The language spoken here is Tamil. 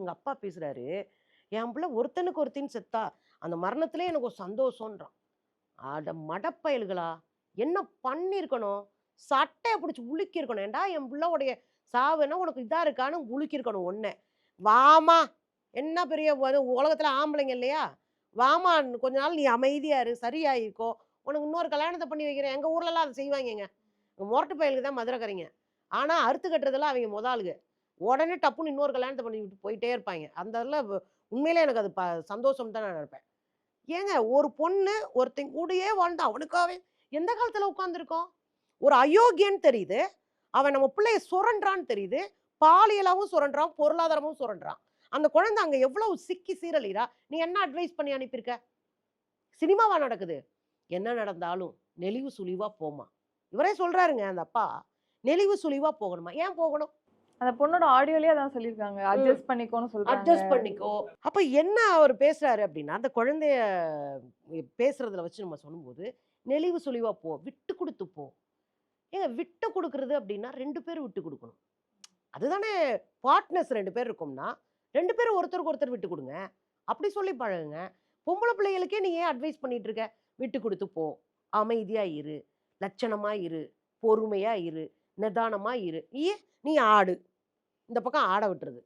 எங்க அப்பா பேசுறாரு. என் புள்ள ஒருத்தனுக்கு ஒருத்தின்னு செத்தா, அந்த மரணத்திலே எனக்கு ஒரு சந்தோஷம்ன்றான். அட மடப்பயல்களா! என்ன பண்ணியிருக்கணும்? சட்டைய புடிச்சு உலுக்கியிருக்கணும். ஏன்டா என் புள்ளவுடைய சாவுன்னா உனக்கு இதா இருக்கான்னு உலுக்கியிருக்கணும் ஒண்ண. வாம்மா! என்ன பெரிய உலகத்துல ஆம்பளைங்க இல்லையா? வாம்மா கொஞ்ச நாள் நீ அமைதியா இரு. சரியாயிக்கோ. உனக்கு இன்னொரு கல்யாணத்த பண்ணி வைக்கிறேன். எங்க ஊர்லலாம் அத செய்வாய்ங்கங்க. மொரட்டு பயலுக தான் மதுரக்காரைங்க. ஆனா, அறுத்து கட்டுறதெல்லாம் அவைங்க மொத ஆளுக. உடனே டப்புன்னு இன்னொரு கல்யாணத்த பண்ணி விட்டு போயிட்டே இருப்பாய்ங்க. அந்த இதுல உண்மையிலே எனக்கு அது சந்தோஷம் தான் நான் நெனைப்பேன். ஏங்க ஒரு பொண்ணு ஒருத்தன் கூடயே வாழ்ந்து அவனுக்காவே எந்த காலத்துல உட்கார்ந்துருக்கோம்? ஒரு அயோக்கியன்னு தெரியுது. அவன் நம்ம பிள்ளைய சுரண்டுறான்னு தெரியுது. பாலியலாவும் சுரண்டுறான், பொருளாதாரமும் சுரண்டுறான். அந்த குழந்தை அங்க எவ்வளவு சிக்கி சீரழிறா? நீ என்ன அட்வைஸ் பண்ணி அனுப்பியிருக்க? சினிமாவா நடக்குது? என்ன நடந்தாலும் நெளிவு சுளிவா போம்மா. இவரே சொல்றாருங்க அந்த அப்பா. நெளிவு சுளிவா போகணுமா. ஏன் போகணும்? அந்த பொண்ணோட ஆடியோலயே அதான் சொல்லியிருக்காங்க. ம். அட்ஜஸ்ட் பண்ணிக்கோன்னு சொல்றாங்க. அட்ஜஸ்ட் பண்ணிக்கோ. அப்ப என்ன அவரு பேசுறாரு அப்டின்னா, அந்த குழந்தைய பேசுறதுல வச்சு நம்ம சொல்லும்போது, நெளிவு சுளிவா போ. விட்டு குடுத்து போ. ஏங்க விட்டு குடுக்குறது அப்டின்னா 2 பேரும் விட்டு குடுக்கணும். அதுதானே பார்ட்னர்ஸ் 2 பேர் இருக்கோம்னா, 2 பேரும் ஒருத்தருக்கு ஒருத்தர் விட்டு குடுங்க. அப்டி சொல்லி பழகுங்க. பொம்பள பிள்ளைகளுக்கே நீ ஏன் அட்வைஸ் பண்ணிட்டு இருக்க? விட்டு குடுத்து போ. அமைதியா இரு. லட்சணமா இரு. பொறுமையா இரு. நிதானமா இரு. நீ ஆடு. இந்த பக்கம் ஆட விட்டுறது.